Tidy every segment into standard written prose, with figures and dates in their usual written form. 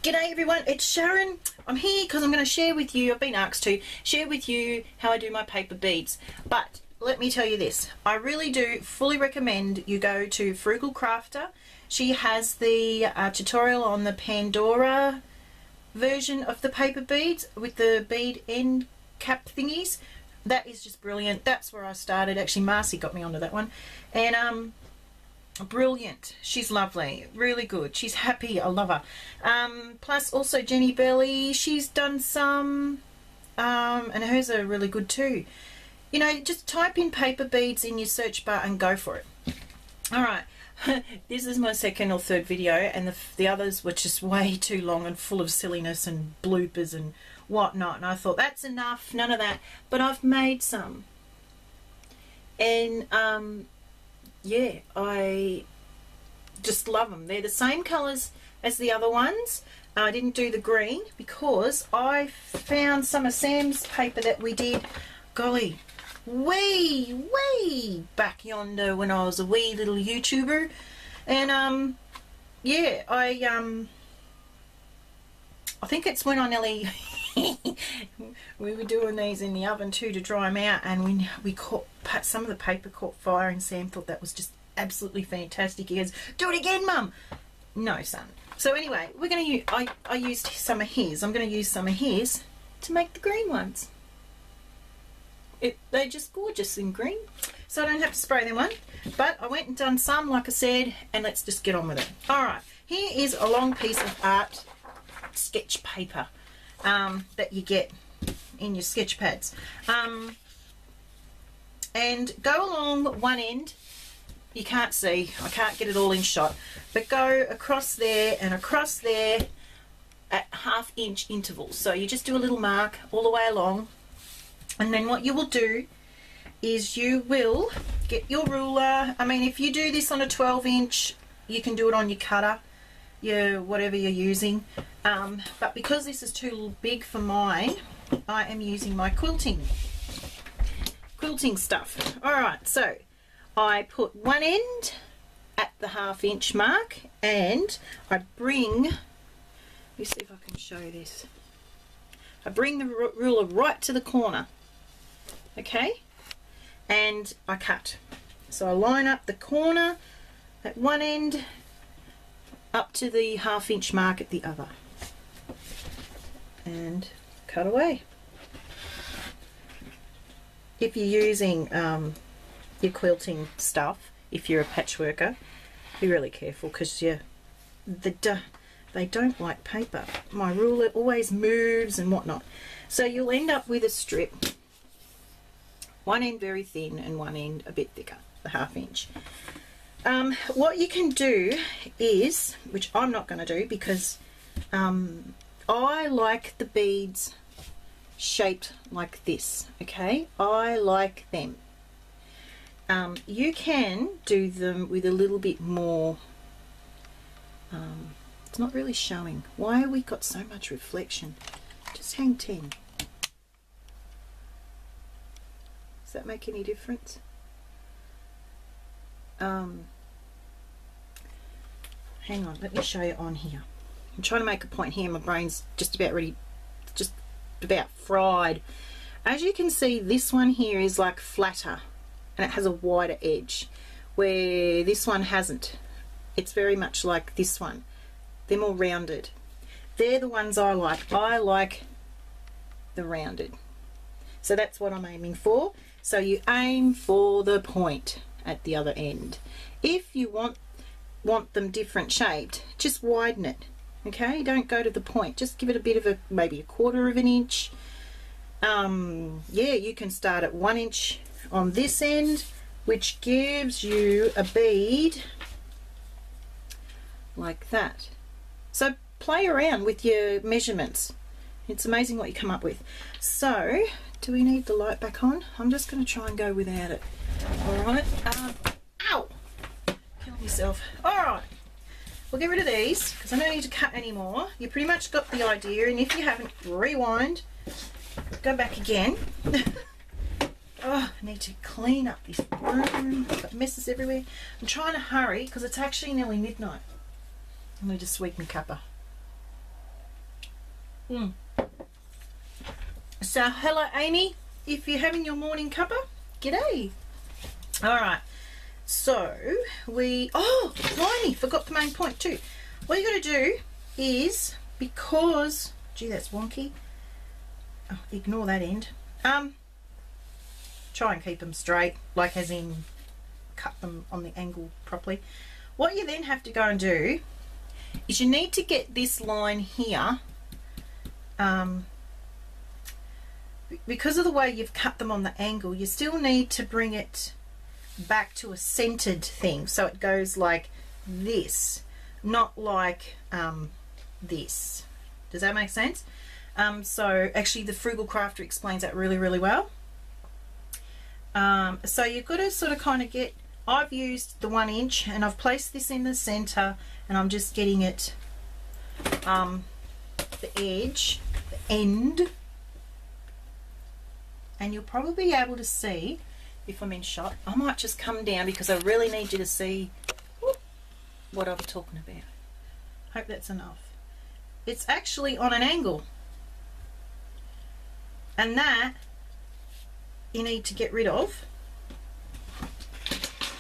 G'day everyone, it's Sharon. I'm here because I'm going to share with you, I've been asked to share with you how I do my paper beads. But let me tell you this, I really do fully recommend you go to Frugal Crafter. She has the tutorial on the Pandora version of the paper beads with the bead end cap thingies. That is just brilliant. That's where I started. Actually, Marcy got me onto that one. And brilliant. She's lovely, really good. She's happy. I love her. Plus also Jenny Belly, she's done some and hers are really good too. You know, just type in paper beads in your search bar and go for it. Alright, this is my second or third video, and the others were just way too long and full of silliness and bloopers and whatnot, and I thought that's enough, none of that. But I've made some, and yeah, I just love them. They're the same colours as the other ones. I didn't do the green because I found some of Sam's paper that we did, golly, way back yonder when I was a wee little YouTuber. And yeah, I think it's when I nearly we were doing these in the oven too to dry them out, and we caught some of the paper caught fire, and Sam thought that was just absolutely fantastic. He goes, "Do it again, Mum." No, son. So anyway, we're going to use, I used some of his. I'm going to use some of his to make the green ones. They're just gorgeous in green, so I don't have to spray them on. But I went and done some, like I said, and let's just get on with it. Alright, here is a long piece of art sketch paper that you get in your sketch pads. And go along one end. You can't see, I can't get it all in shot, but go across there and across there at half-inch intervals. So you just do a little mark all the way along, and then what you will do is you will get your ruler. I mean, if you do this on a 12-inch, you can do it on your cutter, your whatever you're using, but because this is too big for mine, I am using my quilting stuff. Alright, so I put one end at the half-inch mark, and I bring, let me see if I can show this, I bring the ruler right to the corner, okay, and I cut. So I line up the corner at one end up to the half-inch mark at the other, and cut away. If you're using your quilting stuff, if you're a patchworker, be really careful, because they don't like paper. My ruler always moves and whatnot, so you'll end up with a strip, one end very thin and one end a bit thicker, the half-inch. What you can do is, which I'm not going to do because I like the beads shaped like this, okay? I like them. You can do them with a little bit more, it's not really showing. Why have we got so much reflection? Just hang 10. Does that make any difference? Hang on, let me show you on here. I'm trying to make a point here. My brain's just about ready, just about fried. As you can see, this one here is like flatter and it has a wider edge, where this one hasn't. It's very much like this one. They're more rounded. They're the ones I like. I like the rounded. So that's what I'm aiming for. So you aim for the point at the other end. If you want them different shaped, just widen it, okay? Don't go to the point, just give it a bit of maybe a 1/4 of an inch. Yeah, you can start at 1 inch on this end, which gives you a bead like that. So play around with your measurements, it's amazing what you come up with. So do we need the light back on? I'm just going to try and go without it. Alright, ow, kill myself. Alright, we'll get rid of these because I don't need to cut anymore. You pretty much got the idea, and if you haven't, rewind, go back again. Oh, I need to clean up this room, got messes everywhere. I'm trying to hurry because it's actually nearly midnight. I need to sweep my cuppa. So hello Amy, if you're having your morning cuppa, g'day. Alright, so blimey, forgot the main point too. What you got to do is, because, gee that's wonky, ignore that end, try and keep them straight, like as in cut them on the angle properly. What you then have to go and do is you need to get this line here, because of the way you've cut them on the angle, you still need to bring it back to a centered thing, so it goes like this, not like this. Does that make sense? So actually the Frugal Crafter explains that really, really well. So you've got to sort of kind of get, I've used the 1 inch and I've placed this in the center, and I'm just getting it the edge, the end, and you'll probably be able to see if I'm in shot. I might just come down because I really need you to see what I'm talking about. Hope that's enough. It's actually on an angle, and that you need to get rid of.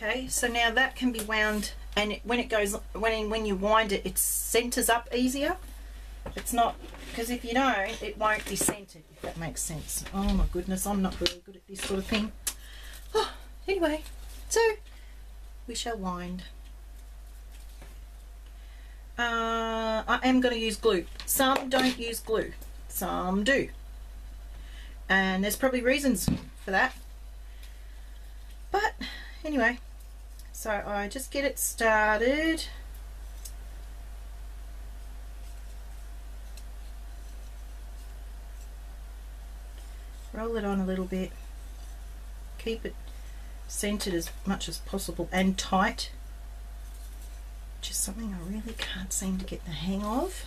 Okay, so now that can be wound, and when it goes, when you wind it, it centers up easier. It's not, because if you don't, it won't be centered, if that makes sense. Oh my goodness, I'm not really good at this sort of thing. Oh, anyway, so we shall wind. I am going to use glue. Some don't use glue, some do, and there's probably reasons for that. But anyway, so I just get it started. Roll it on a little bit. Keep it centered as much as possible and tight. Which is something I really can't seem to get the hang of.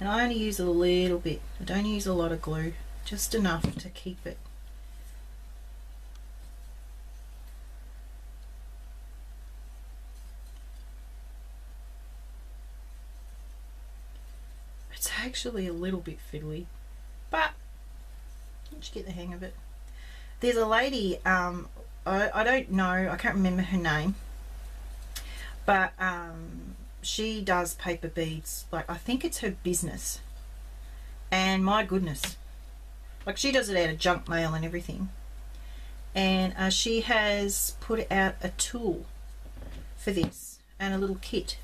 And I only use a little bit. I don't use a lot of glue. Just enough to keep it. It's actually a little bit fiddly, but once you get the hang of it. There's a lady, I don't know, I can't remember her name, but she does paper beads, like I think it's her business, and my goodness, like she does it out of junk mail and everything, and she has put out a tool for this and a little kit,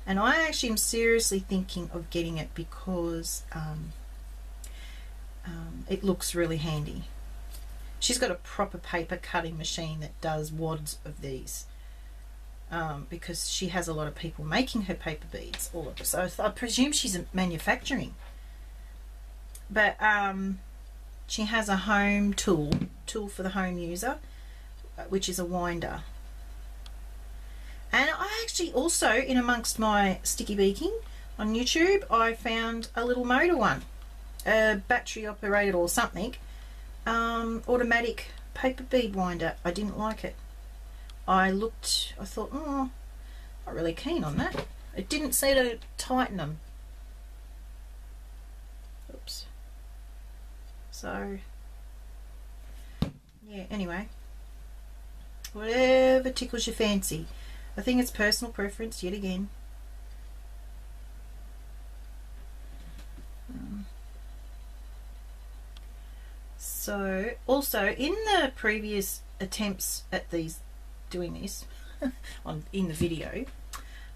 and I actually am seriously thinking of getting it because it looks really handy. She's got a proper paper cutting machine that does wads of these, because she has a lot of people making her paper beads, all of it. So I presume she's manufacturing, but she has a home tool for the home user, which is a winder. And I actually also, in amongst my sticky beaking on YouTube, I found a little motor one, a battery operated or something, automatic paper bead winder. I didn't like it. I thought, oh, not really keen on that. It didn't seem to tighten them. Oops. So yeah, anyway, whatever tickles your fancy. I think it's personal preference yet again. So also in the previous attempts at doing this in the video,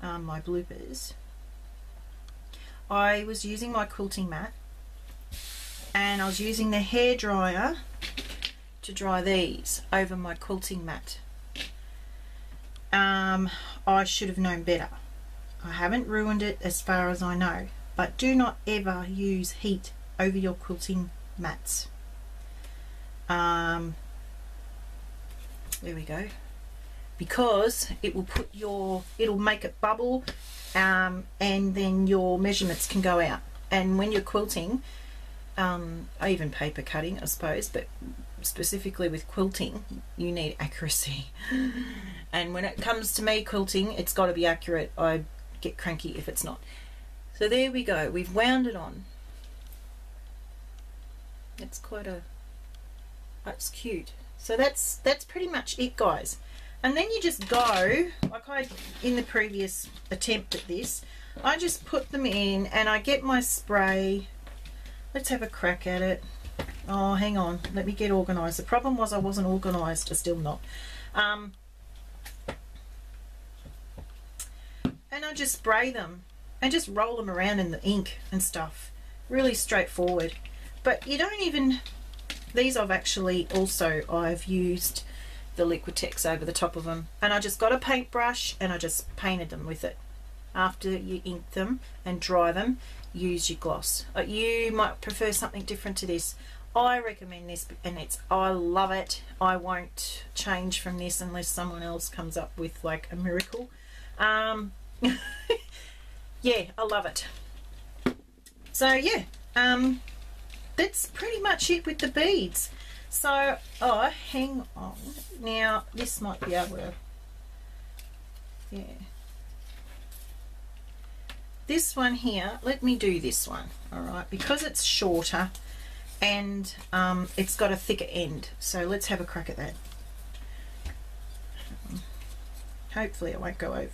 my bloopers, I was using my quilting mat and I was using the hairdryer to dry these over my quilting mat. I should have known better. I haven't ruined it as far as I know, but do not ever use heat over your quilting mats. There we go, because it will it'll make it bubble, and then your measurements can go out. And when you're quilting, even paper cutting I suppose, but specifically with quilting, you need accuracy. And when it comes to me quilting, it's got to be accurate. I get cranky if it's not. So there we go, we've wound it on. It's quite a, it's cute. So that's pretty much it, guys. And then you just go, like I, in the previous attempt at this, I just put them in and I get my spray. Let's have a crack at it. Oh, hang on, let me get organised. The problem was I wasn't organised, still not. And I just spray them and just roll them around in the ink and stuff. Really straightforward. But you don't even, these I've used the Liquitex over the top of them, and I just got a paintbrush and I just painted them with it. After you ink them and dry them, use your gloss. You might prefer something different to this. I recommend this, and I love it. I won't change from this unless someone else comes up with like a miracle. Yeah, I love it. So yeah, that's pretty much it with the beads. So, oh, hang on. Now, this might be able to, yeah. This one here, let me do this one, all right, because it's shorter and it's got a thicker end. So let's have a crack at that. Hopefully it won't go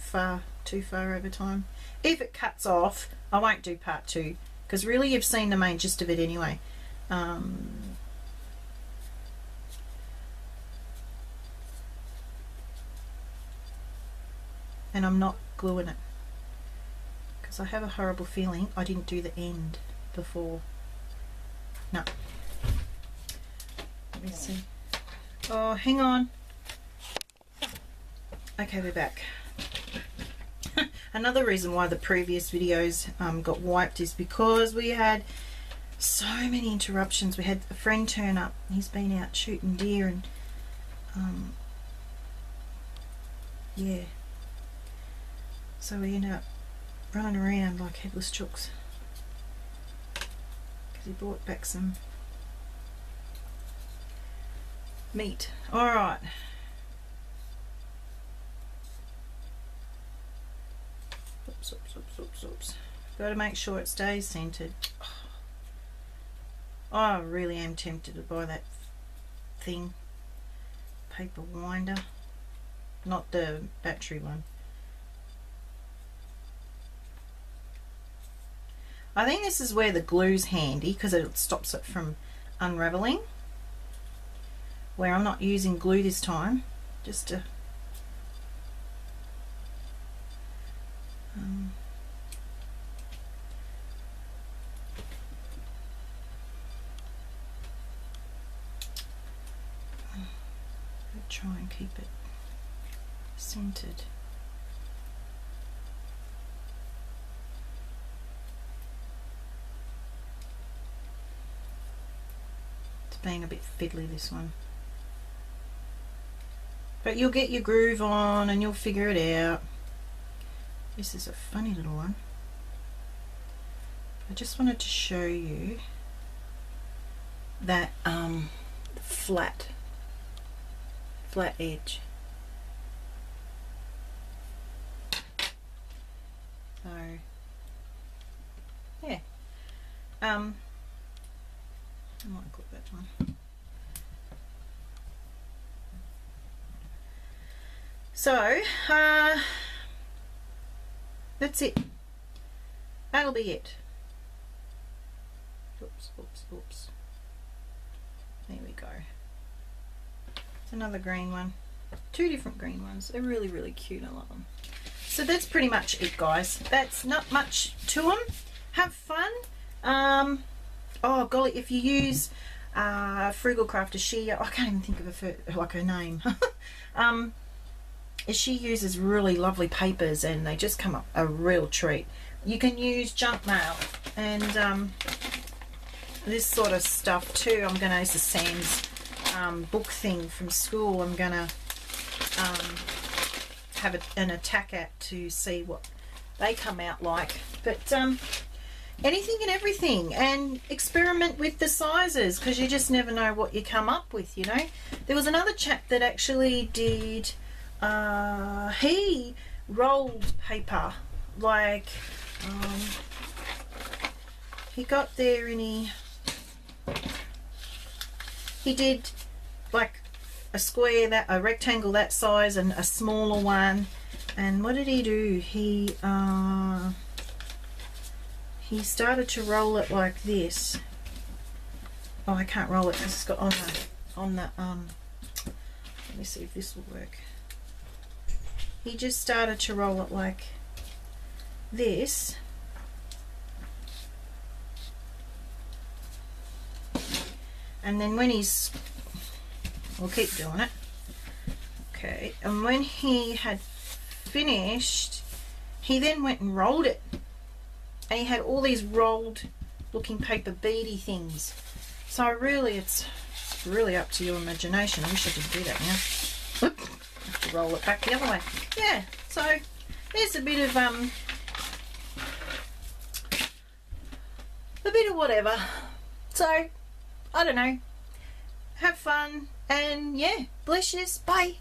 too far over time. If it cuts off, I won't do part 2, because really you've seen the main gist of it anyway. And I'm not gluing it because I have a horrible feeling I didn't do the end before. No. Let me see. Oh, hang on. Okay, we're back. Another reason why the previous videos got wiped is because we had so many interruptions. We had a friend turn up. He's been out shooting deer and yeah. So we ended up running around like headless chooks because he brought back some meat. Alright. Oops, oops, oops, oops, oops. Got to make sure it stays centered. Oh, I really am tempted to buy that thing. Paper winder. Not the battery one. I think this is where the glue's handy because it stops it from unraveling. Where I'm not using glue this time, just to try and keep it centered. Being a bit fiddly, this one, but you'll get your groove on and you'll figure it out. This is a funny little one. I just wanted to show you that flat edge. So yeah, I might clip that one. So that's it. That'll be it. Oops, oops, oops. There we go. It's another green one. Two different green ones. They're really, really cute. I love them. So that's pretty much it, guys. That's not much to them. Have fun. Oh golly, if you use Frugal Crafter, she, I can't even think of her name. She uses really lovely papers and they just come up a real treat. You can use junk mail and this sort of stuff too. I'm going to use the Sam's book thing from school. I'm going to have an attack at to see what they come out like. But anything and everything, and experiment with the sizes because you just never know what you come up with, you know. There was another chap that actually did, he rolled paper, like he got there and he did like a square, a rectangle that size, and a smaller one. And what did he do? He started to roll it like this. Oh, I can't roll it because it's got on the let me see if this will work. He just started to roll it like this. And then when we'll keep doing it. Okay, and when he had finished, he then went and rolled it. And he had all these rolled looking paper beady things. So really, it's really up to your imagination. I wish I could do that now. Have to roll it back the other way. Yeah, so there's a bit of whatever. So I don't know. Have fun, and yeah, bless you. Bye.